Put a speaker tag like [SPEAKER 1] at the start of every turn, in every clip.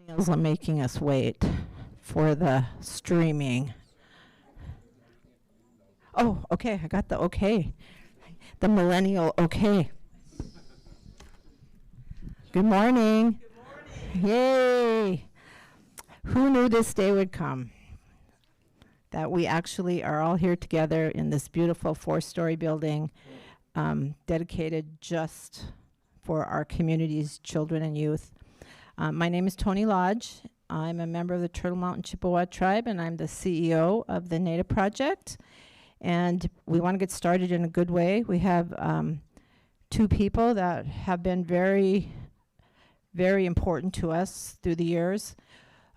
[SPEAKER 1] Millennials are making us wait for the streaming. Oh, okay, I got the okay. The millennial okay. Good morning. Yay. Who knew this day would come? That we actually are all here together in this beautiful 4-story building dedicated just for our community's children and youth. My name is Tony Lodge. I'm a member of the Turtle Mountain Chippewa tribe, and I'm the CEO of the Native Project. And we want to get started in a good way. We have 2 people that have been very, very important to us through the years.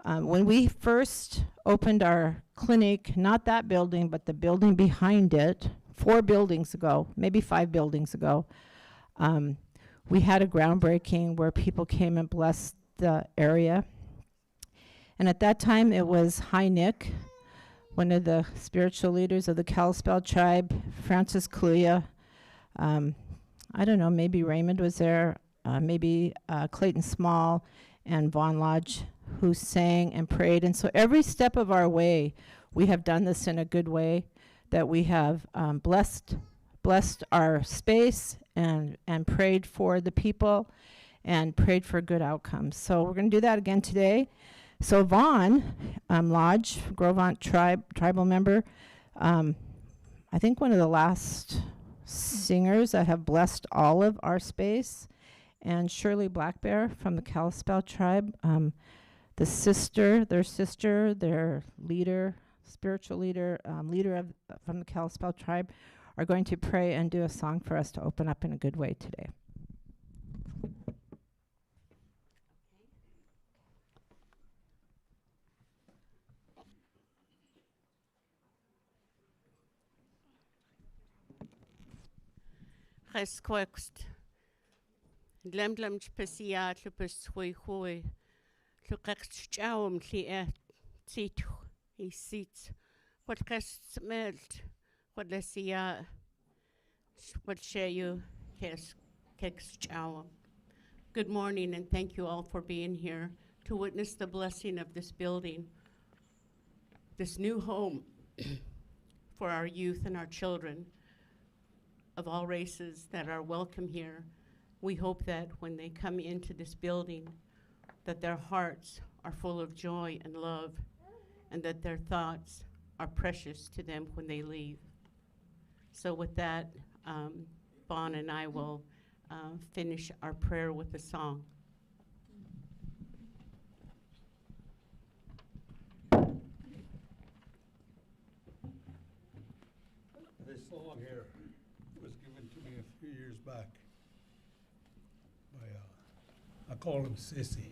[SPEAKER 1] When we first opened our clinic, not that building, but the building behind it, 4 buildings ago, maybe 5 buildings ago, we had a groundbreaking where people came and blessed the area. And at that time, it was High Nick, one of the spiritual leaders of the Kalispel tribe, Francis Kluya. I don't know, maybe Raymond was there, maybe Clayton Small and Vaughn Lodge, who sang and prayed. And so every step of our way, we have done this in a good way, that we have blessed our space and prayed for the people and prayed for good outcomes. So we're going to do that again today. So Vaughn Lodge, Gros tribal member, I think one of the last singers that have blessed all of our space, and Shirley Black Bear from the Kalispel tribe, their leader, spiritual leader, from the Kalispel tribe, are going to pray and do a song for us to open up in a good way today.
[SPEAKER 2] Resquext. Lemlem specia lupus hui. Lukext chawum li titu. He seats. What rest smelt. What lesia. What share you. Kext chawum. Good morning, and thank you all for being here to witness the blessing of this building, this new home for our youth and our children of all races that are welcome here. We hope that when they come into this building, that their hearts are full of joy and love, and that their thoughts are precious to them when they leave. So with that, Bon and I will finish our prayer with a song.
[SPEAKER 3] This song here was given to me a few years back by, I call him Sissy.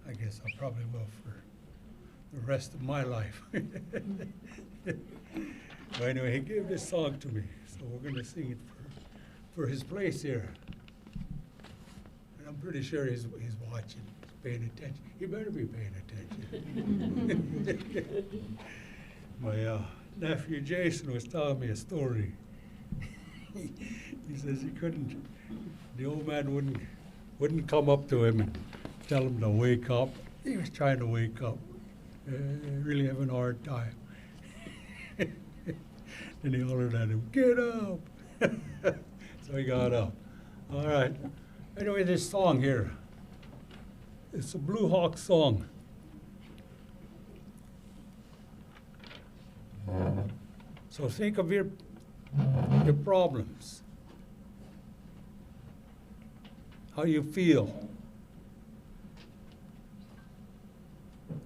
[SPEAKER 3] I guess I probably will for the rest of my life. But anyway, he gave this song to me, so we're going to sing it for his place here. And I'm pretty sure he's watching, he's paying attention. He better be paying attention. My nephew Jason was telling me a story. He says the old man wouldn't come up to him and tell him to wake up. He was trying to wake up, really having a hard time. Then he hollered at him, "Get up!" So he got up. All right. Anyway, this song here, it's a Blue Hawk song. So think of your problems, how you feel.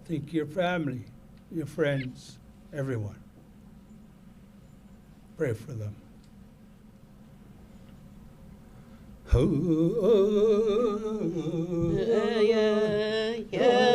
[SPEAKER 3] Think your family, your friends, everyone. Pray for them.
[SPEAKER 4] Yeah.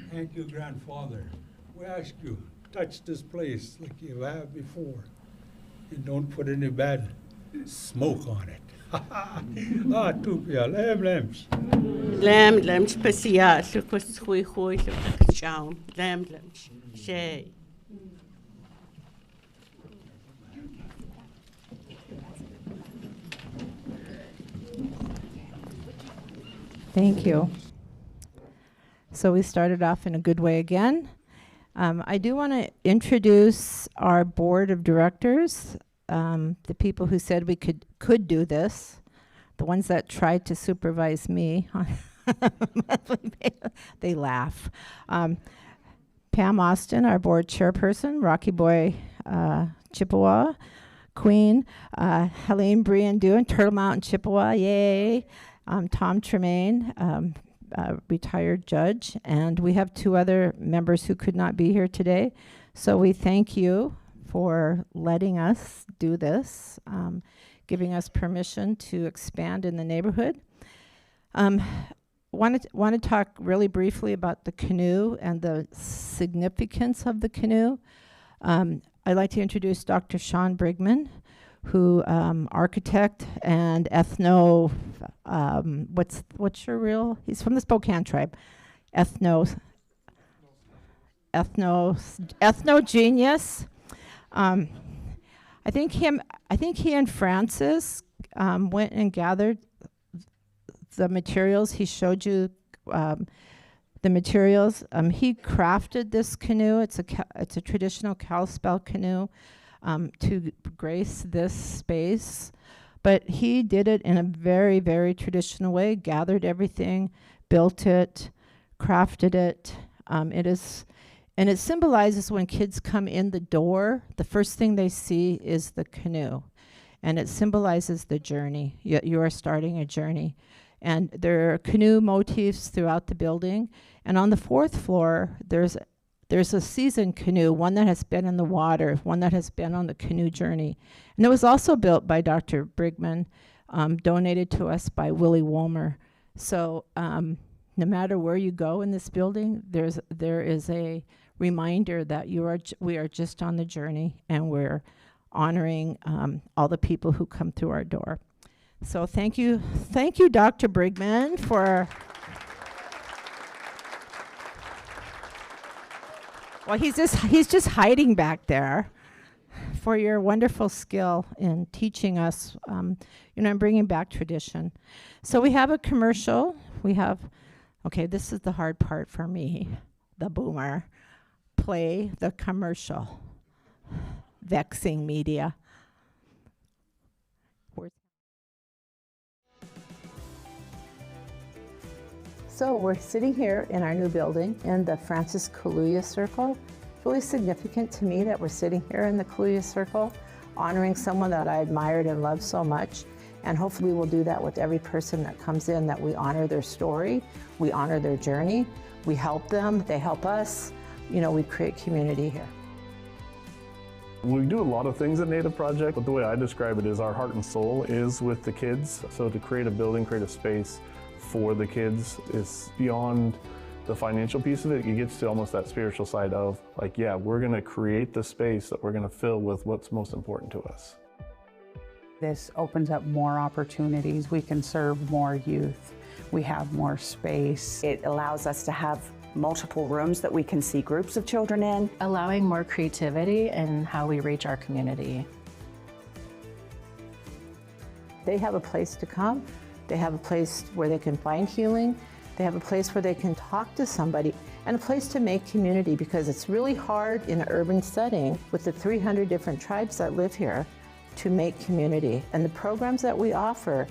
[SPEAKER 3] Thank you, grandfather. We ask you, touch this place like you have before, and don't put any bad smoke on it. Ah, tupia, lemlems.
[SPEAKER 2] Lemlems pasia lupus hui hui lupus chow. Lemlems. Shay.
[SPEAKER 1] Thank you. So we started off in a good way again. I do want to introduce our board of directors, the people who said we could do this, the ones that tried to supervise me. They laugh. Pam Austin, our board chairperson, Rocky Boy Chippewa, Queen, Helene Briandoon, Turtle Mountain Chippewa, yay. Tom Tremaine, retired judge, and we have two other members who could not be here today. So we thank you for letting us do this, giving us permission to expand in the neighborhood. Want to talk really briefly about the canoe and the significance of the canoe. I'd like to introduce Dr. Sean Brigman, who architect and ethno, what's your real? He's from the Spokane tribe. Ethno genius. I think he and Francis went and gathered the materials. He showed you the materials. He crafted this canoe. It's a traditional Kalispel canoe. To grace this space, but he did it in a very, very traditional way, gathered everything, built it, crafted it. And it symbolizes when kids come in the door, the first thing they see is the canoe, and it symbolizes the journey. You are starting a journey. And there are canoe motifs throughout the building, and on the fourth floor, there's a seasoned canoe, one that has been in the water, one that has been on the canoe journey. And it was also built by Dr. Brigman, donated to us by Willie Wolmer. So no matter where you go in this building, there is a reminder that we are just on the journey, and we're honoring all the people who come through our door. So thank you, Dr. Brigman, for... Well, he's just hiding back there for your wonderful skill in teaching us, and bringing back tradition. So we have a commercial. Okay, this is the hard part for me, the boomer. Play the commercial. Vexing media. So we're sitting here in our new building in the Francis Kaluuya Circle. It's really significant to me that we're sitting here in the Kaluuya Circle, honoring someone that I admired and loved so much. And hopefully we'll do that with every person that comes in, that we honor their story, we honor their journey, we help them, they help us. We create community here.
[SPEAKER 4] We do a lot of things at Native Project, but the way I describe it is our heart and soul is with the kids. So to create a building, create a space for the kids is beyond the financial piece of it. It gets to almost that spiritual side of we're going to create the space that we're going to fill with what's most important to us.
[SPEAKER 5] This opens up more opportunities. We can serve more youth. We have more space.
[SPEAKER 6] It allows us to have multiple rooms that we can see groups of children in.
[SPEAKER 7] Allowing more creativity in how we reach our community.
[SPEAKER 1] They have a place to come. They have a place where they can find healing. They have a place where they can talk to somebody, and a place to make community, because it's really hard in an urban setting with the 300 different tribes that live here to make community. And the programs that we offer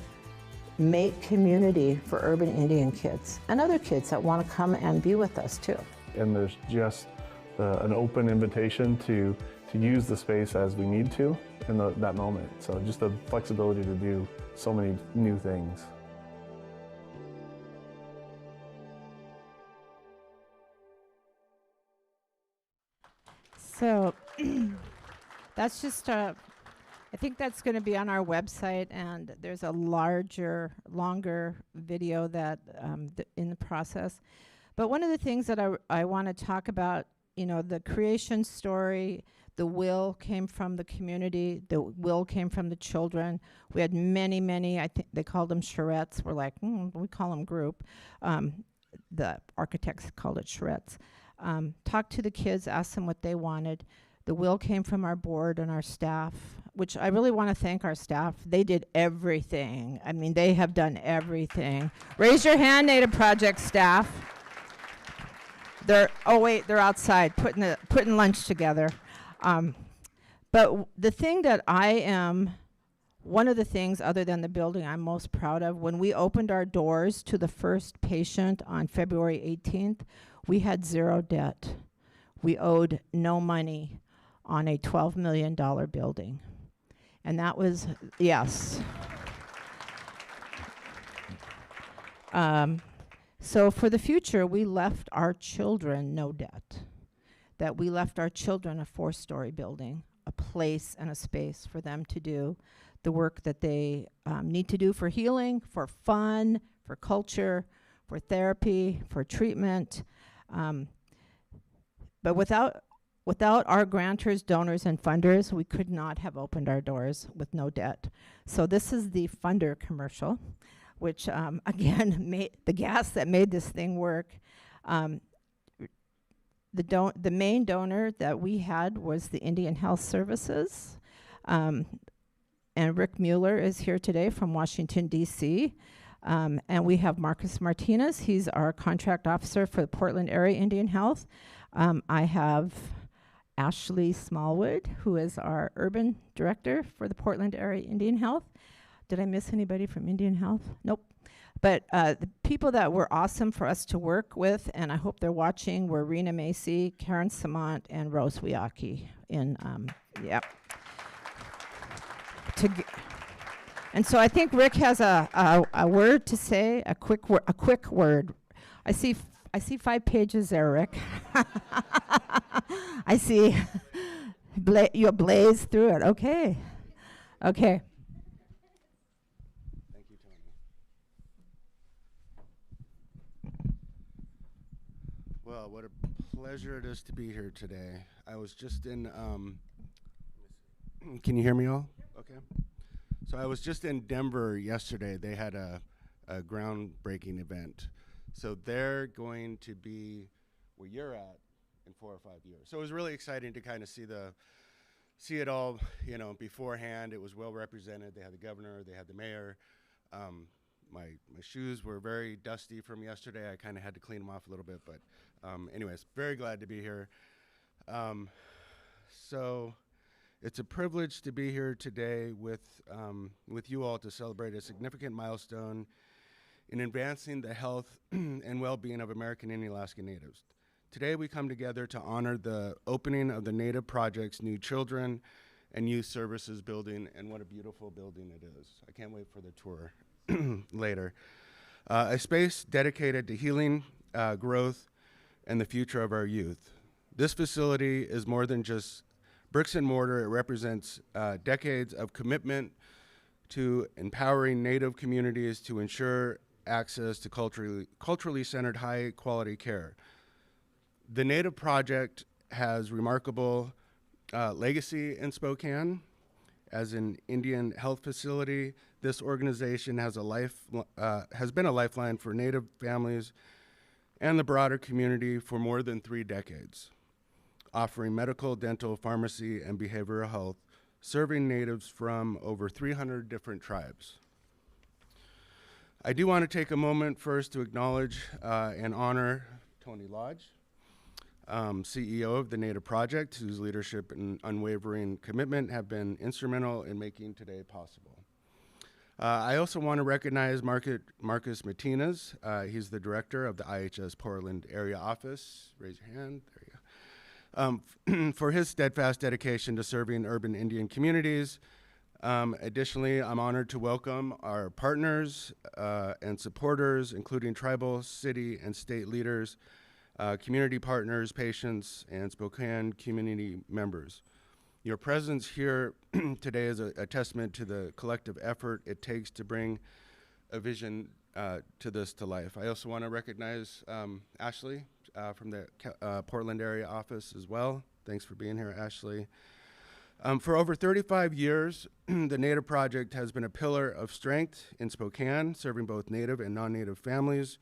[SPEAKER 1] make community for urban Indian kids and other kids that want to come and be with us too.
[SPEAKER 4] And there's just an open invitation to use the space as we need to in that moment. So just the flexibility to do so many new things.
[SPEAKER 1] So that's just I think that's going to be on our website, and there's a longer video that in the process. But one of the things that I want to talk about, the creation story, the will came from the community, the will came from the children. We had many, I think they called them charrettes. We're like, we call them group. The architects called it charrettes. Talked to the kids, asked them what they wanted. The will came from our board and our staff, which I really want to thank our staff. They did everything. I mean, they have done everything. Raise your hand, Native Project staff. They're outside putting lunch together. But the thing that one of the things other than the building I'm most proud of, when we opened our doors to the first patient on February 18th, we had zero debt. We owed no money on a $12 million building. And that was, yes. So for the future, we left our children no debt. That we left our children a 4-story building, a place and a space for them to do the work that they need to do for healing, for fun, for culture, for therapy, for treatment. But without our grantors, donors, and funders, we could not have opened our doors with no debt. So this is the funder commercial, which again, made the gas that made this thing work. The main donor that we had was the Indian Health Services. And Rick Mueller is here today from Washington, D.C. And we have Marcus Martinez. He's our contract officer for the Portland Area Indian Health. I have Ashley Smallwood, who is our urban director for the Portland Area Indian Health. Did I miss anybody from Indian Health? Nope. But the people that were awesome for us to work with, and I hope they're watching, were Rena Macy, Karen Samant, and Rose Wiaki. And so I think Rick has a word to say, a quick word. I see 5 pages there, Rick. I see you blaze through it. Okay.
[SPEAKER 8] Thank you, Tony. Well, what a pleasure it is to be here today. I was just in, can you hear me all? Okay. So I was just in Denver yesterday. They had a groundbreaking event. So they're going to be where you're at in 4 or 5 years. So it was really exciting to kind of see it all, beforehand. It was well represented. They had the governor, they had the mayor. My shoes were very dusty from yesterday. I kind of had to clean them off a little bit, but anyways, very glad to be here. So it's a privilege to be here today with you all to celebrate a significant milestone in advancing the health and well-being of American Indian Alaska Natives. Today we come together to honor the opening of the Native Project's new Children and Youth Services building, and what a beautiful building it is. I can't wait for the tour later. A space dedicated to healing, growth, and the future of our youth. This facility is more than just bricks and mortar. It represents decades of commitment to empowering Native communities to ensure access to culturally centered, high quality care. The Native Project has remarkable legacy in Spokane. As an Indian health facility, this organization has been a lifeline for Native families and the broader community for more than 3 decades, offering medical, dental, pharmacy, and behavioral health, serving Natives from over 300 different tribes. I do want to take a moment first to acknowledge and honor Tony Lodge. CEO of the Native Project, whose leadership and unwavering commitment have been instrumental in making today possible. I also want to recognize Marcus Martinez. He's the director of the IHS Portland area office. Raise your hand. There you go. For his steadfast dedication to serving urban Indian communities. Additionally, I'm honored to welcome our partners and supporters, including tribal, city, and state leaders, community partners, patients, and Spokane community members. Your presence here today is a testament to the collective effort it takes to bring a vision to life. I also want to recognize Ashley from the Portland area office as well. Thanks for being here, Ashley. For over 35 years, the Native Project has been a pillar of strength in Spokane, serving both Native and non-Native families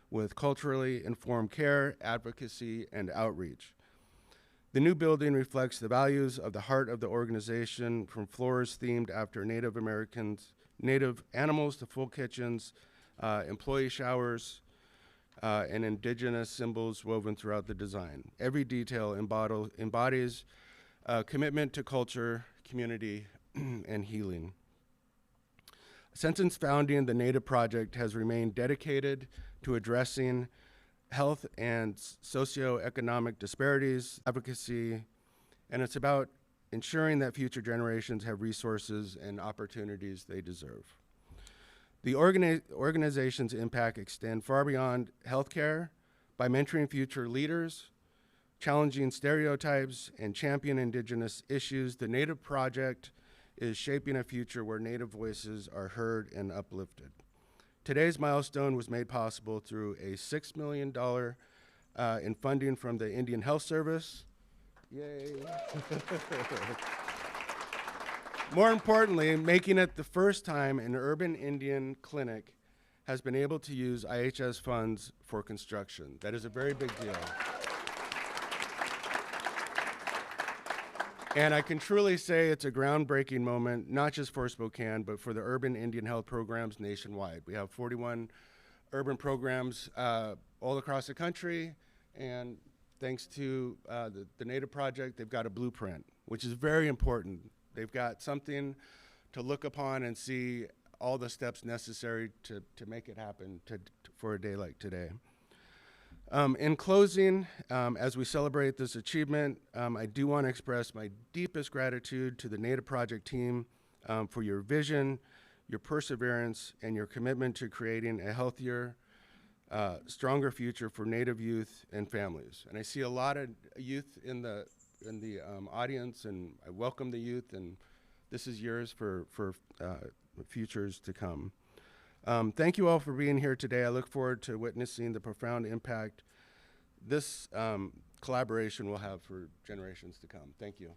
[SPEAKER 8] with culturally informed care, advocacy, and outreach. The new building reflects the values of the heart of the organization, from floors themed after Native animals to full kitchens, employee showers, and indigenous symbols woven throughout the design. Every detail embodies commitment to culture, community, and healing. Since its founding, the Native Project has remained dedicated to addressing health and socioeconomic disparities, advocacy, and it's about ensuring that future generations have resources and opportunities they deserve. The organization's impact extends far beyond healthcare by mentoring future leaders, challenging stereotypes, and champion Indigenous issues. The Native Project is shaping a future where Native voices are heard and uplifted. Today's milestone was made possible through a $6 million in funding from the Indian Health Service. Yay. More importantly, making it the first time an urban Indian clinic has been able to use IHS funds for construction. That is a very big deal. And I can truly say it's a groundbreaking moment, not just for Spokane, but for the urban Indian health programs nationwide. We have 41 urban programs all across the country, and thanks to the Native Project, they've got a blueprint, which is very important. They've got something to look upon and see all the steps necessary to make it happen for a day like today. In closing, as we celebrate this achievement, I do want to express my deepest gratitude to the Native Project team for your vision, your perseverance, and your commitment to creating a healthier, stronger future for Native youth and families. And I see a lot of youth in the audience, and I welcome the youth, and this is yours for futures to come. Thank you all for being here today. I look forward to witnessing the profound impact this collaboration will have for generations to come. Thank you.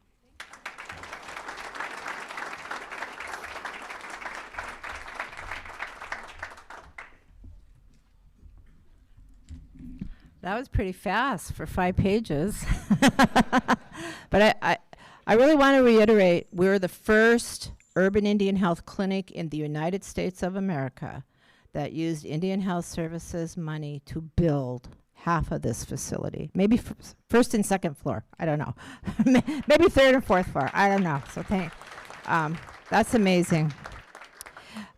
[SPEAKER 1] That was pretty fast for 5 pages. But I really want to reiterate, we're the first urban Indian health clinic in the United States of America that used Indian Health Services money to build half of this facility. Maybe first and second floor, I don't know. Maybe third and fourth floor, I don't know. So that's amazing.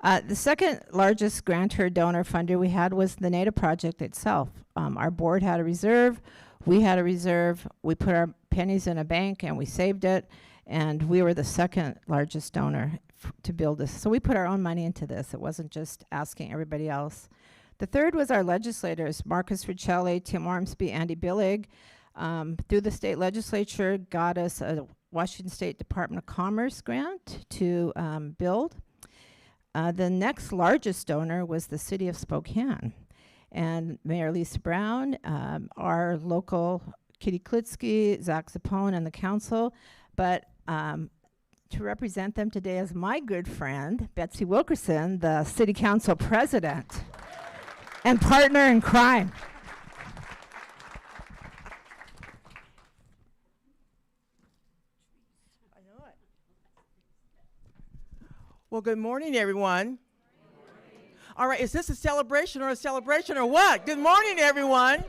[SPEAKER 1] The second largest grantor, donor, funder we had was the Native Project itself. Our board had a reserve, we had a reserve, we put our pennies in a bank and we saved it, and we were the second largest donor to build this. So we put our own money into this. It wasn't just asking everybody else. The third was our legislators, Marcus Riccelli, Tim Ormsby, Andy Billig, through the state legislature, got us a Washington State Department of Commerce grant to build. The next largest donor was the city of Spokane. And Mayor Lisa Brown, our local Kitty Klitsky, Zach Zapone, and the council. But to represent them today is my good friend, Betsy Wilkerson, the city council president and partner in crime.
[SPEAKER 9] I know it. Well, good morning, everyone. All right, is this a celebration or what? Good morning, everyone.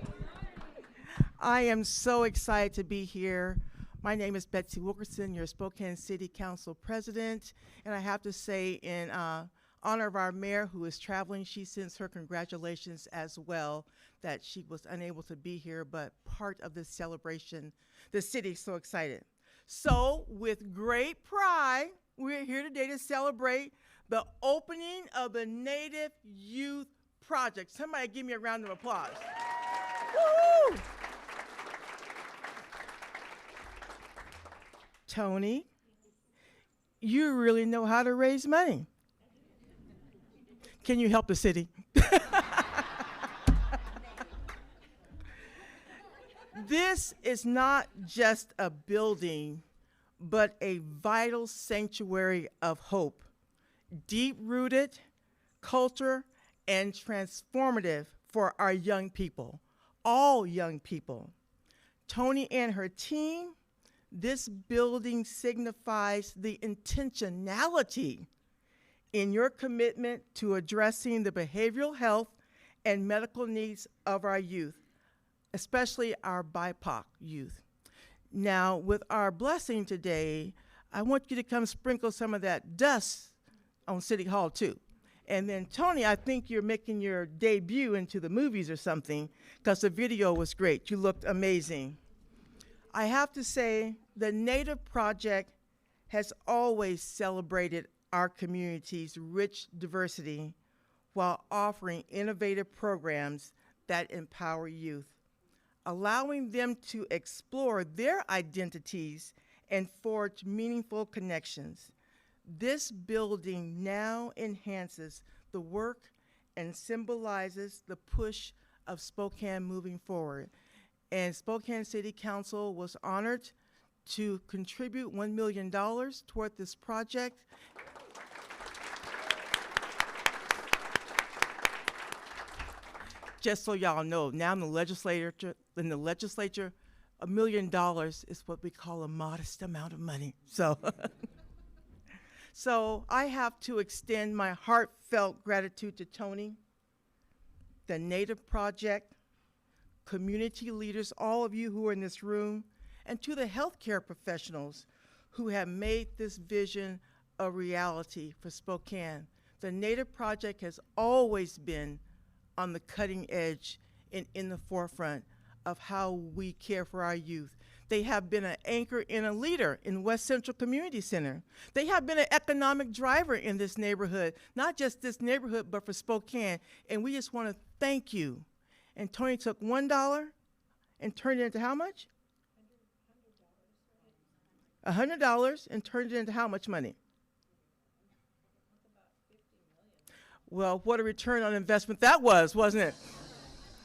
[SPEAKER 9] I am so excited to be here. My name is Betsy Wilkerson, your Spokane City Council President, and I have to say in honor of our mayor who is traveling, she sends her congratulations as well that she was unable to be here, but part of this celebration. The city is so excited. So with great pride, we're here today to celebrate the opening of the Native Youth Project. Somebody give me a round of applause. Woo-hoo! Tony, you really know how to raise money. Can you help the city? This is not just a building, but a vital sanctuary of hope, deep-rooted culture and transformative for our young people, all young people. Tony and her team, this building signifies the intentionality in your commitment to addressing the behavioral health and medical needs of our youth, especially our BIPOC youth. Now, with our blessing today, I want you to come sprinkle some of that dust on City Hall too. And then Tony, I think you're making your debut into the movies or something, because the video was great. You looked amazing. I have to say, the Native Project has always celebrated our community's rich diversity while offering innovative programs that empower youth, allowing them to explore their identities and forge meaningful connections. This building now enhances the work and symbolizes the push of Spokane moving forward. And Spokane City Council was honored to contribute $1 million toward this project. Just so y'all know, now in the legislature, $1 million is what we call a modest amount of money. So, so I have to extend my heartfelt gratitude to Tony, the Native Project, community leaders, all of you who are in this room, and to the healthcare professionals who have made this vision a reality for Spokane. The Native Project has always been on the cutting edge and in the forefront of how we care for our youth. They have been an anchor and a leader in West Central Community Center. They have been an economic driver in this neighborhood, not just this neighborhood, but for Spokane. And we just want to thank you. And Tony took $1 and turned it into how much? $100 and turned it into how much money? Well, what a return on investment that was, wasn't it?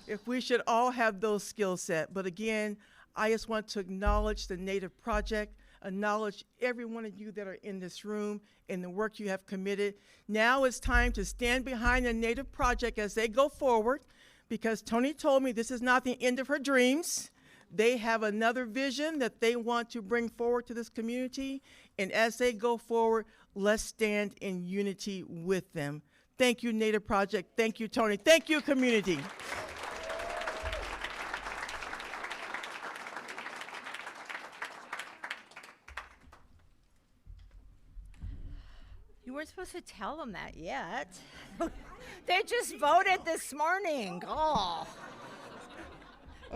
[SPEAKER 9] If we should all have those skill set. But again, I just want to acknowledge the Native Project, acknowledge every one of you that are in this room and the work you have committed. Now it's time to stand behind the Native Project as they go forward, because Tony told me this is not the end of her dreams. They have another vision that they want to bring forward to this community. And as they go forward, let's stand in unity with them. Thank you, Native Project. Thank you, Tony. Thank you, community.
[SPEAKER 1] You weren't supposed to tell them that yet. They just voted this morning. Oh.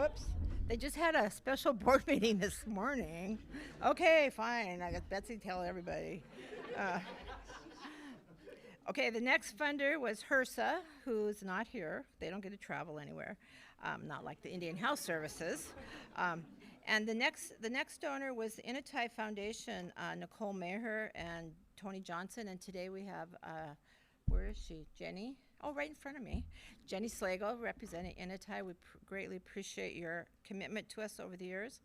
[SPEAKER 1] Oops. They just had a special board meeting this morning. Okay, fine. I got Betsy tell everybody. Okay, the next funder was HRSA, who's not here. They don't get to travel anywhere, not like the Indian Health Services. And the next donor was the Inatai Foundation, Nicole Maher and Tony Johnson. And today we have, where is she? Jenny? Oh, right in front of me. Jenny Slagle, representing Inatai. We greatly appreciate your commitment to us over the years.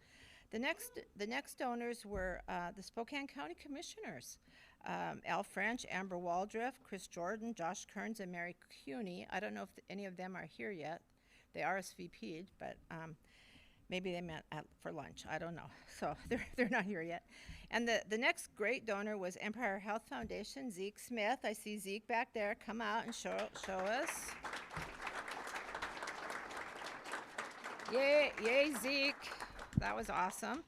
[SPEAKER 1] The next donors were the Spokane County Commissioners. Al French, Amber Waldriff, Chris Jordan, Josh Kearns, and Mary Cuney. I don't know if any of them are here yet. They RSVP'd, but maybe they met for lunch. I don't know. So they're not here yet. And the next great donor was Empire Health Foundation, Zeke Smith. I see Zeke back there. Come out and show us. Yay, yay, Zeke. That was awesome.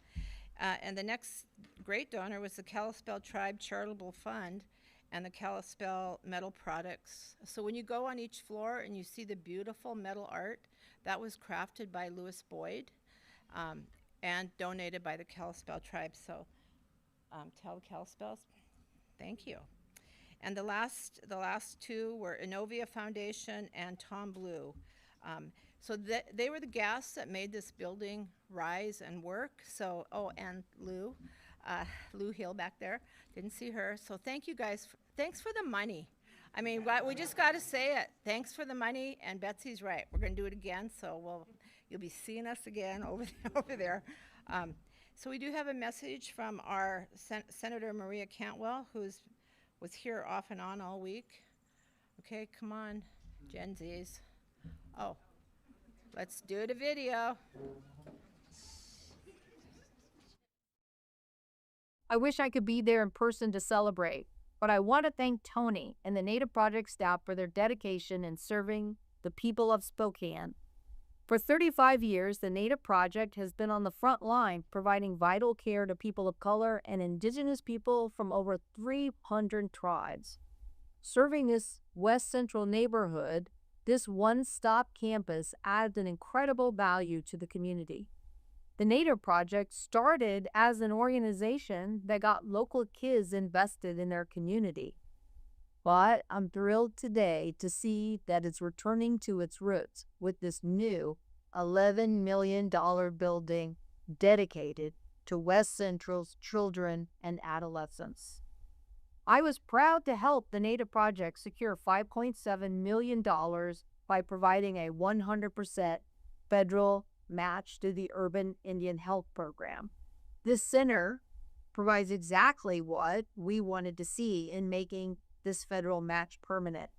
[SPEAKER 1] And the next great donor was the Kalispell Tribe Charitable Fund and the Kalispell Metal Products. So when you go on each floor and you see the beautiful metal art, that was crafted by Louis Boyd and donated by the Kalispell Tribe. So tell the Kalispells, thank you. And the last two were Innovia Foundation and Tom Blue. So they were the gas that made this building rise and work. So, oh, and Lou Hill back there. Didn't see her. So thank you guys. Thanks for the money. I mean, we just got to say it. Thanks for the money. And Betsy's right. We're going to do it again. So you'll be seeing us again over there. So we do have a message from our Senator Maria Cantwell, was here off and on all week. Okay, come on, Gen Zs. Oh, let's do the video.
[SPEAKER 10] I wish I could be there in person to celebrate, but I want to thank Tony and the Native Project staff for their dedication in serving the people of Spokane. For 35 years, the Native Project has been on the front line providing vital care to people of color and Indigenous people from over 300 tribes. Serving this West Central neighborhood, this one-stop campus adds an incredible value to the community. The Native Project started as an organization that got local kids invested in their community. But I'm thrilled today to see that it's returning to its roots with this new $11 million building dedicated to West Central's children and adolescents. I was proud to help the Native Project secure $5.7 million by providing a 100% federal match to the Urban Indian Health Program. This center provides exactly what we wanted to see in making this federal match permanent.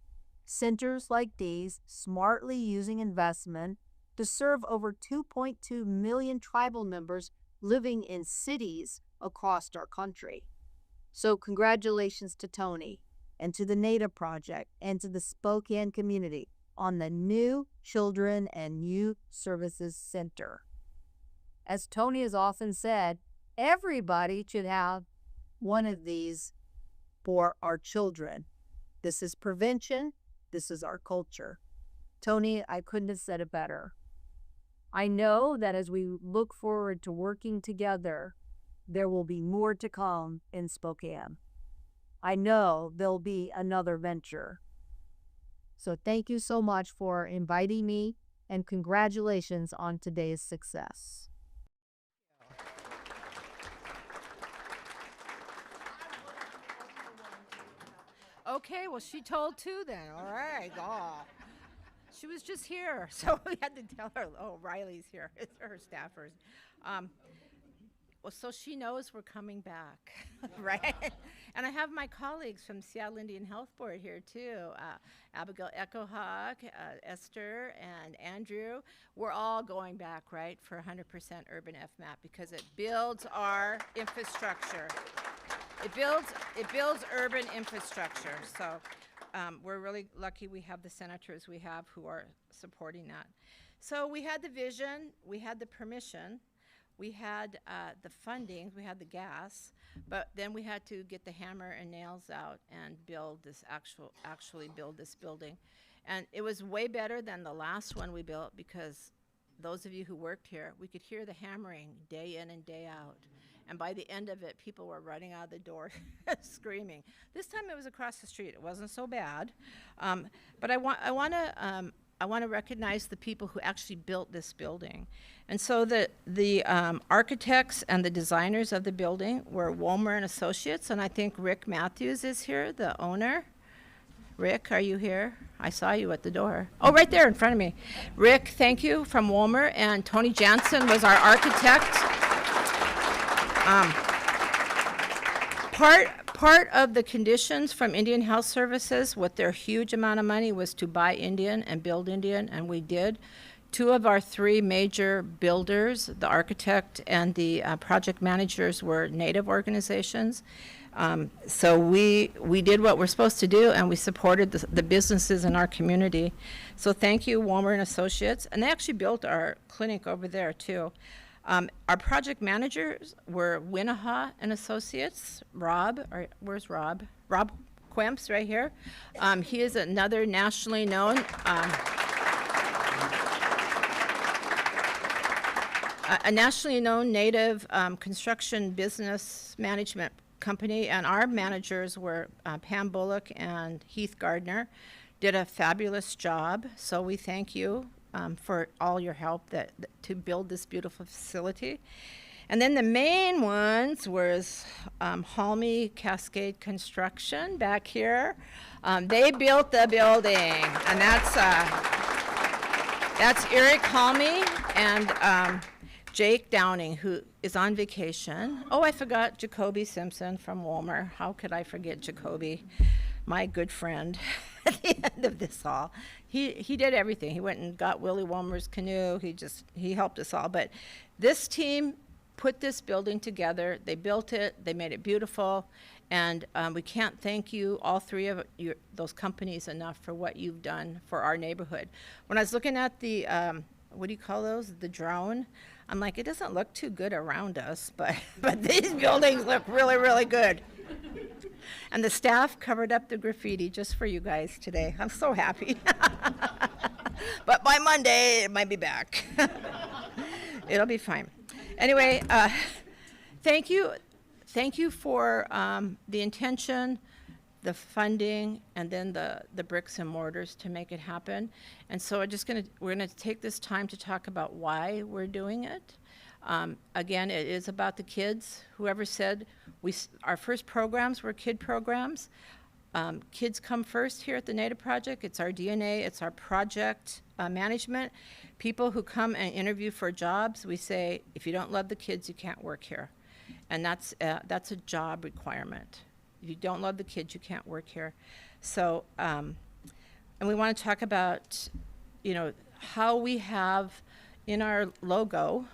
[SPEAKER 10] Centers like these smartly using investment to serve over 2.2 million tribal members living in cities across our country. So congratulations to Tony and to the Native Project and to the Spokane community on the new Children and Youth Services Center. As Tony has often said, everybody should have one of these for our children. This is prevention. This is our culture. Tony, I couldn't have said it better. I know that as we look forward to working together, there will be more to come in Spokane. I know there'll be another venture. So thank you so much for inviting me, and congratulations on today's success.
[SPEAKER 1] Okay, well, she told two then. All right. Oh. She was just here, so we had to tell her, oh, Riley's here. It's her staffers. Well, so she knows we're coming back, right? And I have my colleagues from Seattle Indian Health Board here, too. Abigail Echohawk, Esther, and Andrew. We're all going back, right, for 100% urban FMAP because it builds our infrastructure. It builds urban infrastructure. So we're really lucky we have the senators we have who are supporting that. So we had the vision, we had the permission, we had the funding, we had the gas, but then we had to get the hammer and nails out and build this actually build this building. And it was way better than the last one we built because those of you who worked here, we could hear the hammering day in and day out. And by the end of it, people were running out of the door screaming. This time it was across the street. It wasn't so bad. But I want to recognize the people who actually built this building. And so the architects and the designers of the building were Wolmer and Associates, and I think Rick Matthews is here, the owner. Rick, are you here? I saw you at the door. Oh, right there in front of me. Rick, thank you, from Wolmer, and Tony Jansen was our architect. Part of the conditions from Indian Health Services with their huge amount of money was to buy Indian and build Indian, and we did. Two of our three major builders, the architect and the project managers, were Native organizations. So we did what we're supposed to do, and we supported the businesses in our community. So thank you, Walmer and Associates. And they actually built our clinic over there too. Our project managers were Winaha and Associates. Rob, where's Rob? Rob Quemps right here. He is another nationally known a nationally known native construction business management company, and our managers were Pam Bullock and Heath Gardner. Did a fabulous job, so we thank you for all your help to build this beautiful facility. And then the main ones was Halmy Cascade Construction back here. They built the building, and that's Eric Halmy and Jake Downing, who is on vacation. Oh, I forgot Jacoby Simpson from Walmer. How could I forget Jacoby, my good friend at the end of this all. He did everything. He went and got Willie Walmer's canoe. He helped us all. But this team put this building together. They built it. They made it beautiful. And we can't thank you, all three of those companies, enough for what you've done for our neighborhood. When I was looking at the, what do you call those? The drone. I'm like, it doesn't look too good around us, but these buildings look really, really good. And the staff covered up the graffiti just for you guys today. I'm so happy. But by Monday, it might be back. It'll be fine. Anyway, thank you. Thank you for the intention, the funding, and then the bricks and mortars to make it happen. And so we're gonna take this time to talk about why we're doing it. Again, it is about the kids. Whoever said our first programs were kid programs. Kids come first here at the Native Project. It's our DNA, it's our project management. People who come and interview for jobs, we say, if you don't love the kids, you can't work here. And that's a job requirement. If you don't love the kids, you can't work here. So, and we want to talk about, how we have in our logo,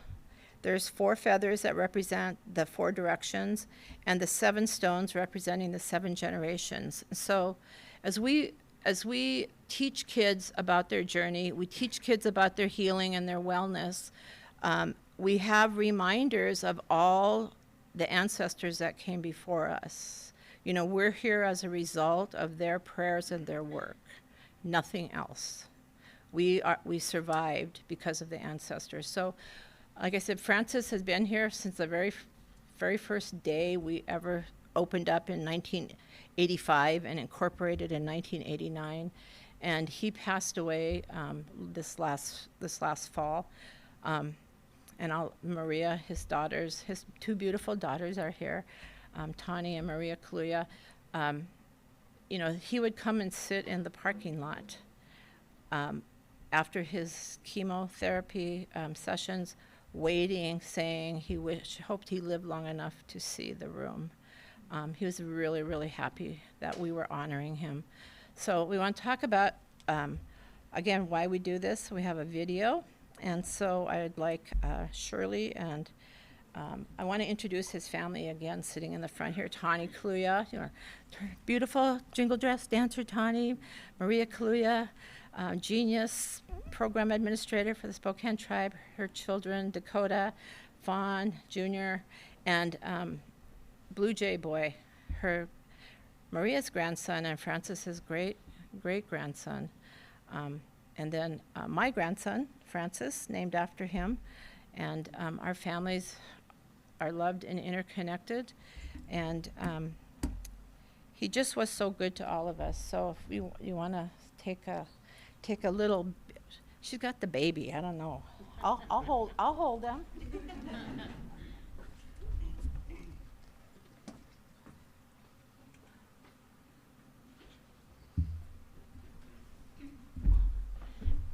[SPEAKER 1] there's 4 feathers that represent the 4 directions, and the 7 stones representing the 7 generations. So, as we teach kids about their journey, we teach kids about their healing and their wellness, we have reminders of all the ancestors that came before us. We're here as a result of their prayers and their work, nothing else. We survived because of the ancestors. So, like I said, Francis has been here since the very, very first day we ever opened up in 1985 and incorporated in 1989, and he passed away this last fall. And Maria, his daughters, his 2 beautiful daughters are here. Tani and Maria Kaluya, he would come and sit in the parking lot after his chemotherapy sessions, waiting, saying he hoped he lived long enough to see the room. He was really, really happy that we were honoring him. So we want to talk about, again, why we do this. We have a video, and so I'd like Shirley and I want to introduce his family again, sitting in the front here. Tani Kaluya, beautiful jingle dress dancer Tani, Maria Kaluya, genius program administrator for the Spokane Tribe, her children, Dakota, Fawn Jr., and Blue Jay Boy, Maria's grandson and Francis's great-grandson. And then my grandson, Francis, named after him. And our families are loved and interconnected, and he just was so good to all of us. So if you want to take a little, she's got the baby. I don't know. I'll hold them.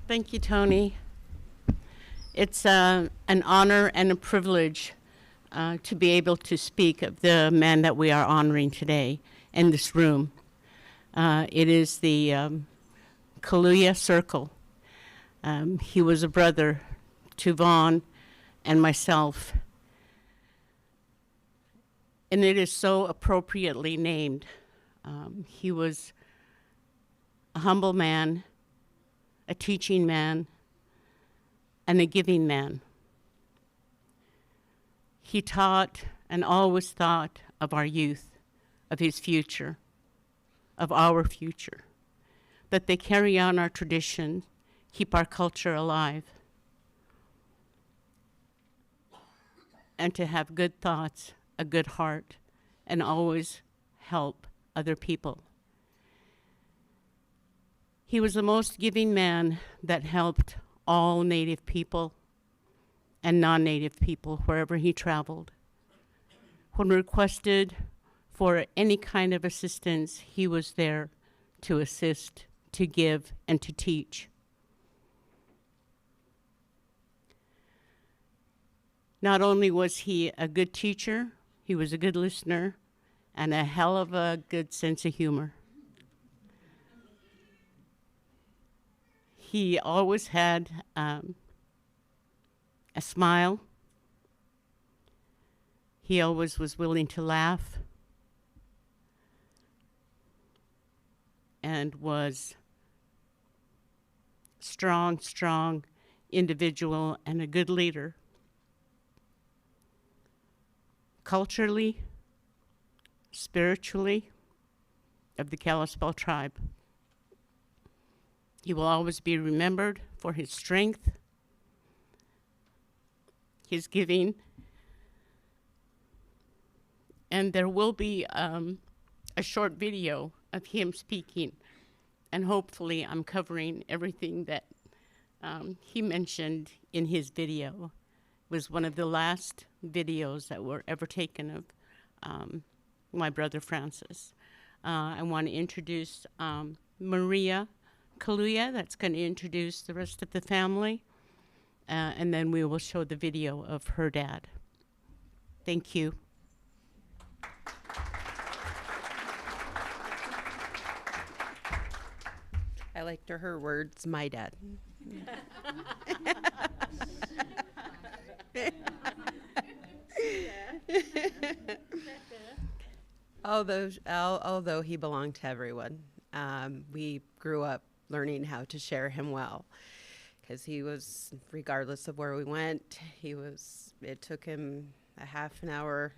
[SPEAKER 2] Thank you, Tony. It's an honor and a privilege to be able to speak of the man that we are honoring today in this room. It is the Kaluya Circle. He was a brother to Vaughn and myself. And it is so appropriately named. He was a humble man, a teaching man, and a giving man. He taught and always thought of our youth, of his future, of our future, that they carry on our tradition, keep our culture alive, and to have good thoughts, a good heart, and always help other people. He was the most giving man that helped all Native people and non-Native people wherever he traveled. When requested for any kind of assistance, he was there to assist, to give, and to teach. Not only was he a good teacher, he was a good listener and a hell of a good sense of humor. He always had a smile. He always was willing to laugh and was strong individual and a good leader. Culturally, spiritually, of the Kalispel tribe. He will always be remembered for his strength, his giving, and there will be a short video of him speaking, and hopefully I'm covering everything that he mentioned in his video. It was one of the last videos that were ever taken of my brother Francis. I want to introduce Maria Kaluya, that's going to introduce the rest of the family, and then we will show the video of her dad. Thank you.
[SPEAKER 11] I liked her words, my dad. Although he belonged to everyone, we grew up learning how to share him well, because he was, regardless of where we went, it took him a half an hour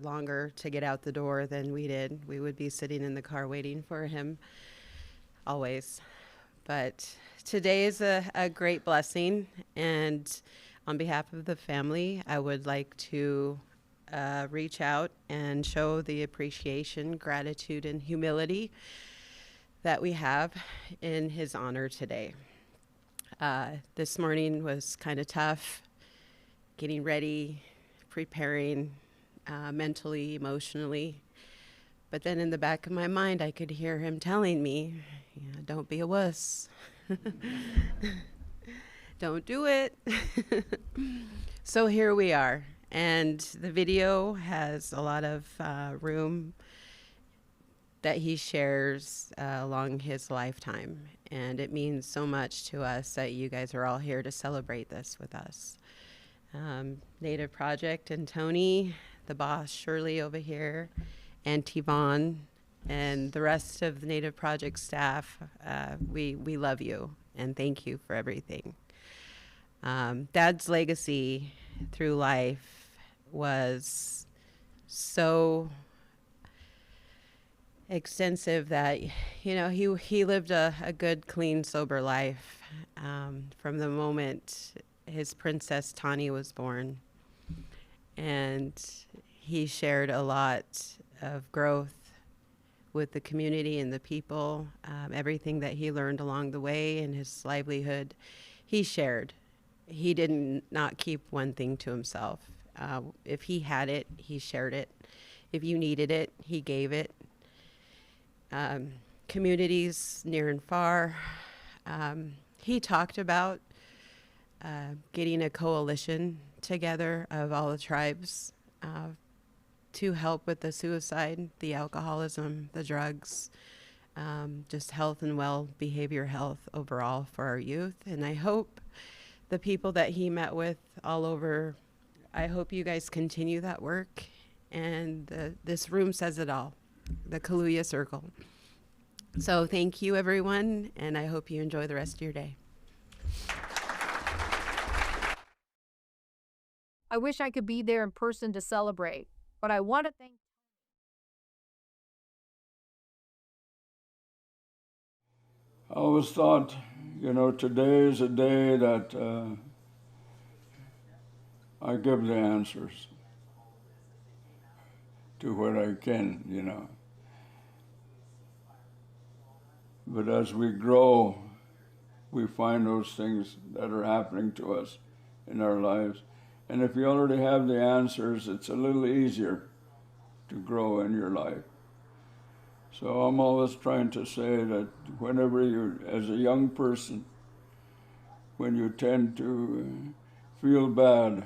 [SPEAKER 11] longer to get out the door than we did. We would be sitting in the car waiting for him, always. But today is a great blessing, and on behalf of the family, I would like to reach out and show the appreciation, gratitude, and humility that we have in his honor today. This morning was kind of tough, getting ready, preparing mentally, emotionally. But then in the back of my mind, I could hear him telling me, don't be a wuss. Don't do it. So here we are. And the video has a lot of room that he shares along his lifetime. And it means so much to us that you guys are all here to celebrate this with us. Native Project and Tony, the boss Shirley over here, and Tivon, and the rest of the Native Project staff, we love you and thank you for everything. Dad's legacy through life was so extensive that, he lived a good, clean, sober life from the moment his princess Tani was born. And he shared a lot of growth with the community and the people, everything that he learned along the way in his livelihood, he shared. He did not keep one thing to himself. If he had it, he shared it. If you needed it, he gave it. Communities near and far. He talked about getting a coalition together of all the tribes to help with the suicide, the alcoholism, the drugs, just health and behavior health overall for our youth. And I hope the people that he met with all over, I hope you guys continue that work And this room says it all, the Kaluuya Circle. So thank you, everyone, and I hope you enjoy the rest of your day.
[SPEAKER 10] I wish I could be there in person to celebrate, but I want to thank
[SPEAKER 12] I always thought, today is a day that I give the answers to what I can, But as we grow, we find those things that are happening to us in our lives. And if you already have the answers, it's a little easier to grow in your life. So I'm always trying to say that whenever you, as a young person, when you tend to feel bad,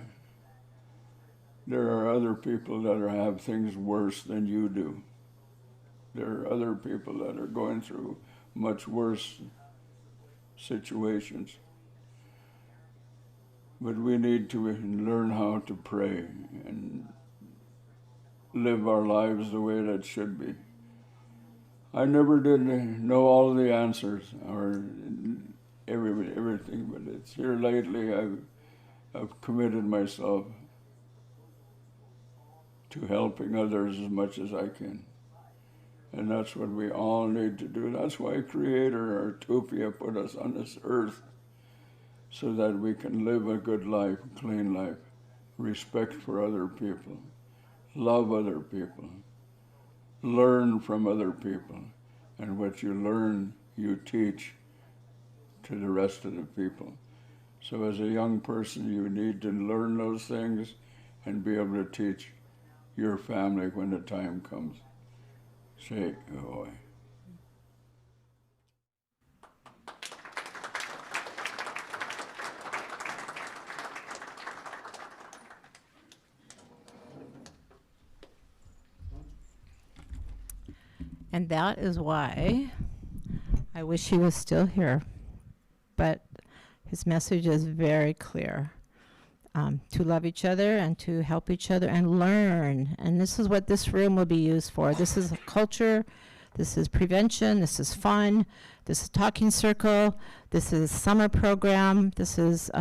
[SPEAKER 12] there are other people that have things worse than you do. There are other people that are going through much worse situations. But we need to learn how to pray and live our lives the way that should be. I never did know all the answers or everything, but it's here lately I've committed myself to helping others as much as I can. And that's what we all need to do. That's why Creator, or Tupia, put us on this earth, so that we can live a good life, a clean life, respect for other people, love other people, learn from other people, and what you learn, you teach to the rest of the people. So as a young person, you need to learn those things and be able to teach your family when the time comes. Say, oh.
[SPEAKER 1] And that is why I wish he was still here. But his message is very clear. To love each other and to help each other and learn. And this is what this room will be used for. This is culture, this is prevention, this is fun, this is talking circle, this is summer program, this is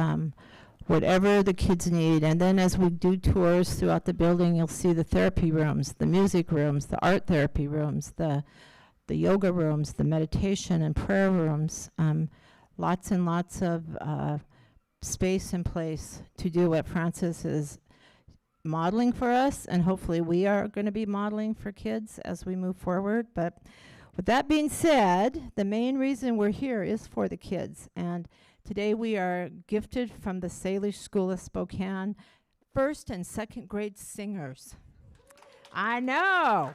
[SPEAKER 1] whatever the kids need. And then as we do tours throughout the building, you'll see the therapy rooms, the music rooms, the art therapy rooms, the yoga rooms, the meditation and prayer rooms, lots and lots of space and place to do what Francis is modeling for us, and hopefully we are going to be modeling for kids as we move forward. But with that being said, the main reason we're here is for the kids, and today we are gifted from the Salish School of Spokane first and second grade singers. I know.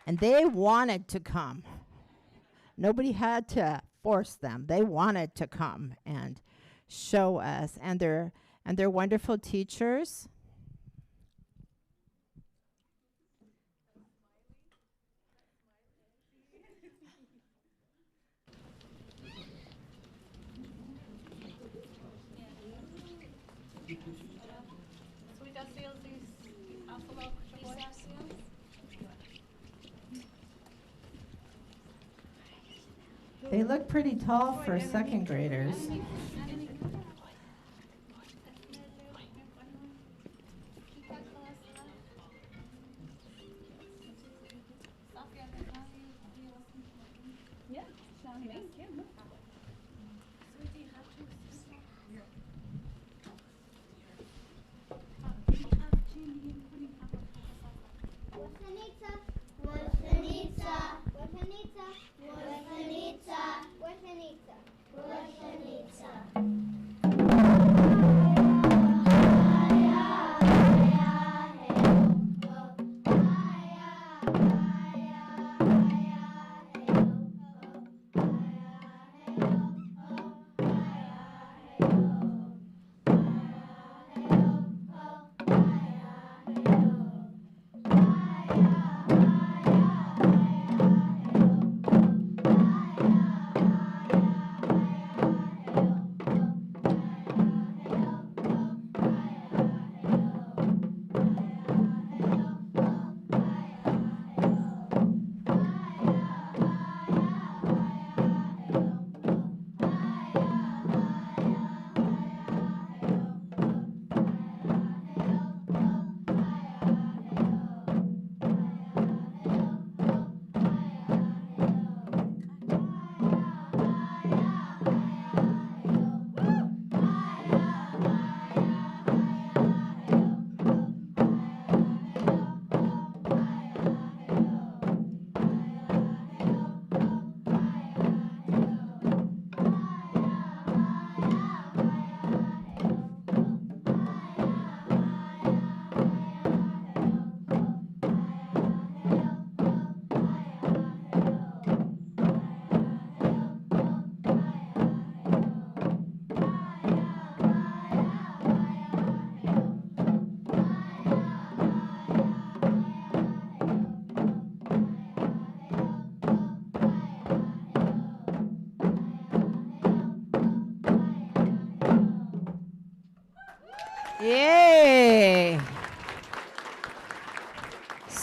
[SPEAKER 1] And they wanted to come. Nobody had to force them. They wanted to come and show us, and they're wonderful teachers. They look pretty tall for second graders.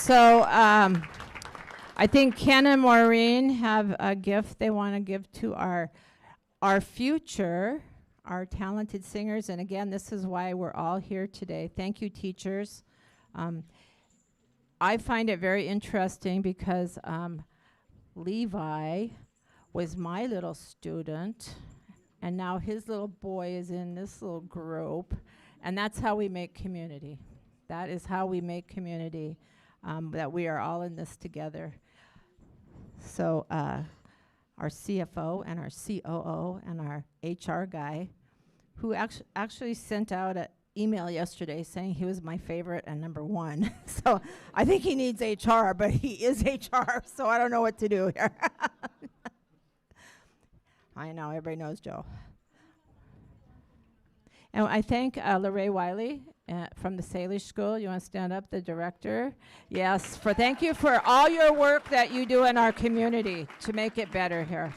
[SPEAKER 1] So I think Ken and Maureen have a gift they want to give to our future, our talented singers. And again, this is why we're all here today. Thank you, teachers. I find it very interesting because Levi was my little student, and now his little boy is in this little group, and that's how we make community. That is how we make community, that we are all in this together. So our CFO and our COO and our HR guy, who actually sent out an email yesterday saying he was my favorite and number one. So I think he needs HR, but he is HR, so I don't know what to do here. I know, everybody knows Joe. And I thank Lorraine Wiley from the Salish School. You want to stand up, the director? Yes, thank you for all your work that you do in our community to make it better here.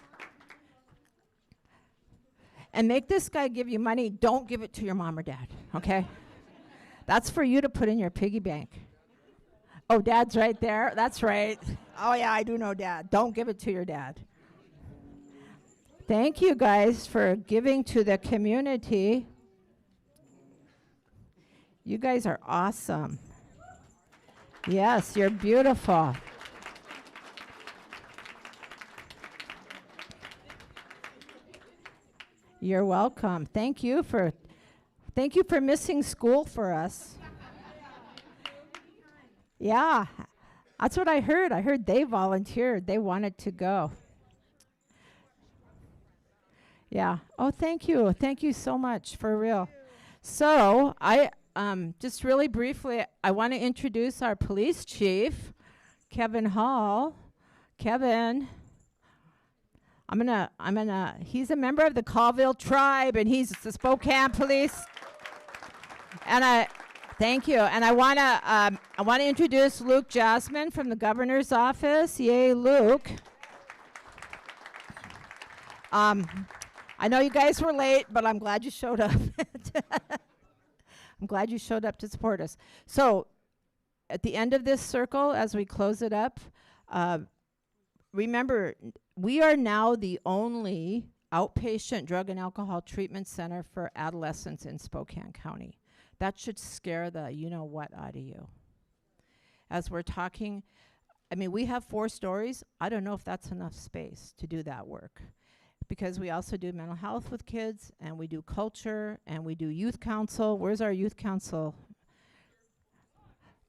[SPEAKER 1] And make this guy give you money. Don't give it to your mom or dad, okay? That's for you to put in your piggy bank. Oh, Dad's right there. That's right. Oh, yeah, I do know Dad. Don't give it to your dad. Thank you guys for giving to the community. You guys are awesome. Yes, you're beautiful. You're welcome. Thank you for missing school for us. Yeah, that's what I heard. I heard they volunteered. They wanted to go. Yeah. Oh, thank you. Thank you so much, for real. So I just really briefly, I want to introduce our police chief, Kevin Hall. Kevin. He's a member of the Colville tribe, and he's the Spokane police. And thank you. And I want to introduce Luke Jasmine from the governor's office. Yay, Luke. I know you guys were late, but I'm glad you showed up. I'm glad you showed up to support us. So at the end of this circle, as we close it up, remember, we are now the only outpatient drug and alcohol treatment center for adolescents in Spokane County. That should scare the you-know-what out of you. As we're talking, I mean, we have 4 stories. I don't know if that's enough space to do that work, because we also do mental health with kids, and we do culture, and we do youth council. Where's our youth council?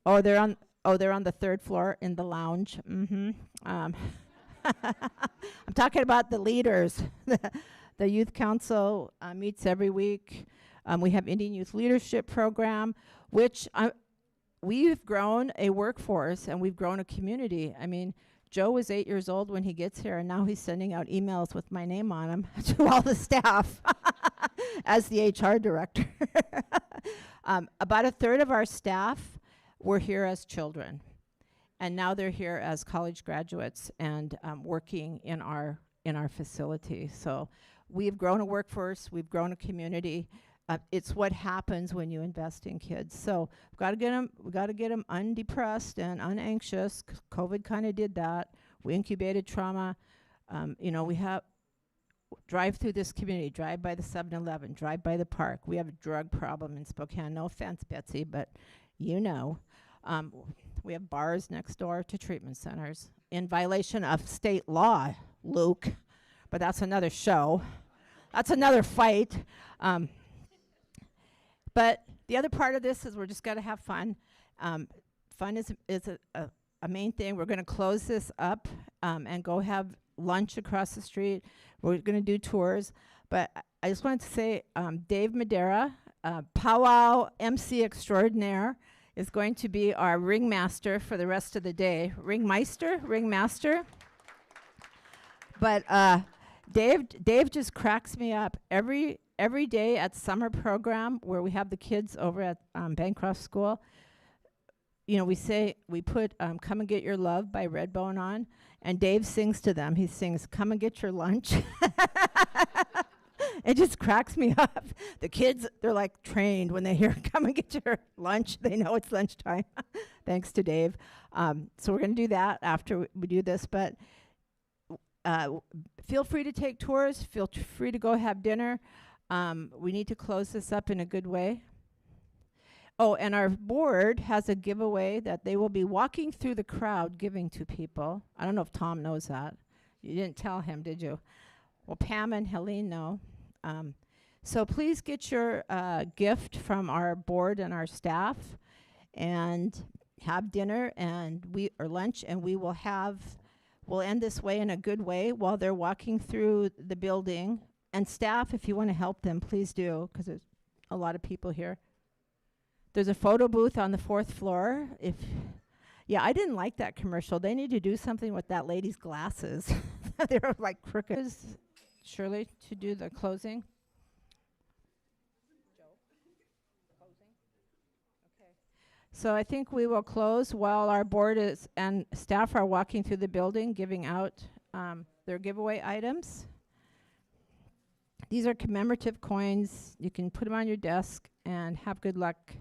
[SPEAKER 1] Oh, they're on the 3rd floor in the lounge. I'm talking about the leaders. The youth council meets every week. We have Indian Youth Leadership Program, which we've grown a workforce and we've grown a community. I mean, Joe was 8 years old when he gets here, and now he's sending out emails with my name on them to all the staff as the HR director. About 1/3 of our staff were here as children, and now they're here as college graduates and working in our facility. So we've grown a workforce, we've grown a community. It's what happens when you invest in kids. So we got to get them undepressed and unanxious. COVID kind of did that. We incubated trauma. We have drive through this community, drive by the 7-Eleven, drive by the park. We have a drug problem in Spokane. No offense, Betsy, but we have bars next door to treatment centers in violation of state law, Luke. But that's another show. That's another fight. But the other part of this is we're just got to have fun. Fun is a main thing. We're going to close this up and go have lunch across the street. We're going to do tours. But I just wanted to say Dave Madera, powwow MC extraordinaire, is going to be our ringmaster for the rest of the day. Ringmaster. But Dave just cracks me up. Every day at summer program where we have the kids over at Bancroft School, we put Come and Get Your Love by Redbone on, and Dave sings to them. He sings, Come and Get Your Lunch. It just cracks me up. The kids, they're like trained when they hear Come and Get Your Lunch. They know it's lunchtime. thanks to Dave. So we're going to do that after we do this, but feel free to take tours. Feel free to go have dinner. We need to close this up in a good way. Oh, and our board has a giveaway that they will be walking through the crowd giving to people. I don't know if Tom knows that. You didn't tell him, did you? Well, Pam and Helene know. So please get your gift from our board and our staff and have dinner or lunch, and we'll end this way in a good way while they're walking through the building. And staff, if you want to help them, please do, because there's a lot of people here. There's a photo booth on the 4th floor. Yeah, I didn't like that commercial. They need to do something with that lady's glasses. They were like crooked. Is Shirley to do the closing? So I think we will close while our board and staff are walking through the building, giving out their giveaway items. These are commemorative coins. You can put them on your desk and have good luck.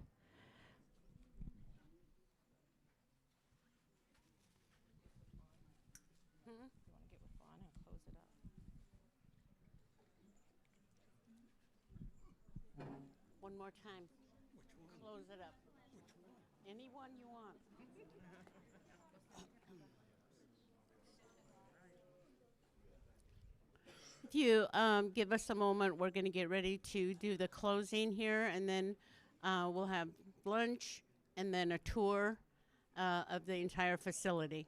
[SPEAKER 2] One more time. Close it up. Anyone you want. If you give us a moment, we're going to get ready to do the closing here, and then we'll have lunch and then a tour of the entire facility.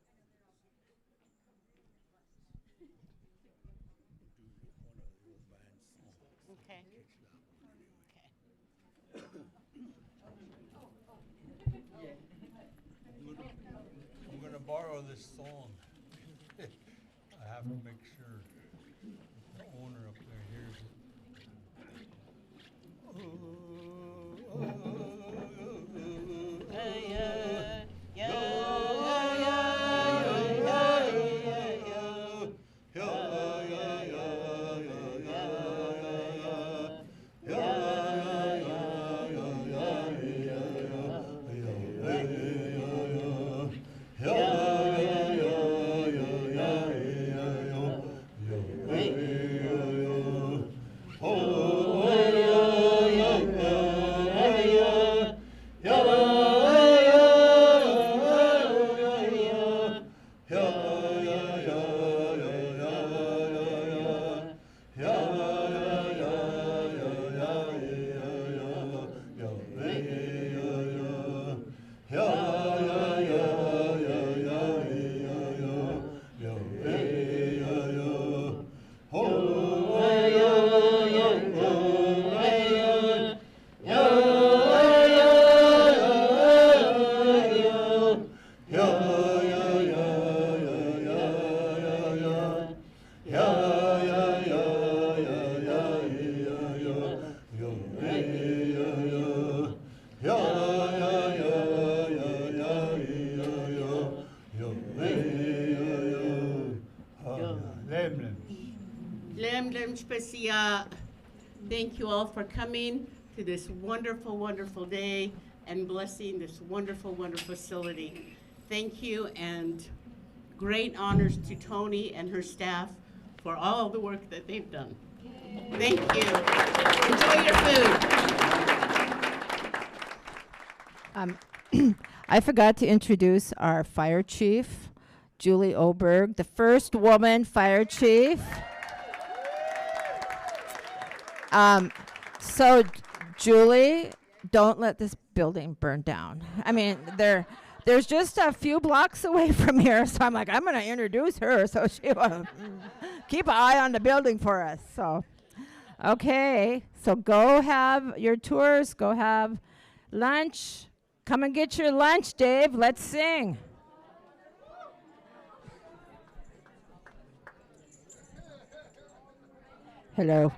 [SPEAKER 2] Okay.
[SPEAKER 3] I'm gonna borrow this song. I have to make sure the owner up there hears
[SPEAKER 2] Thank you all for coming to this wonderful, wonderful day and blessing this wonderful, wonderful facility. Thank you, and great honors to Tony and her staff for all the work that they've done. Thank you. Enjoy your food.
[SPEAKER 1] I forgot to introduce our fire chief, Julie Oberg, the first woman fire chief. So, Julie, don't let this building burn down. I mean, there's just a few blocks away from here, so I'm like, I'm going to introduce her so she will keep an eye on the building for us. So, okay, so go have your tours, go have lunch. Come and get your lunch, Dave. Let's sing. Hello.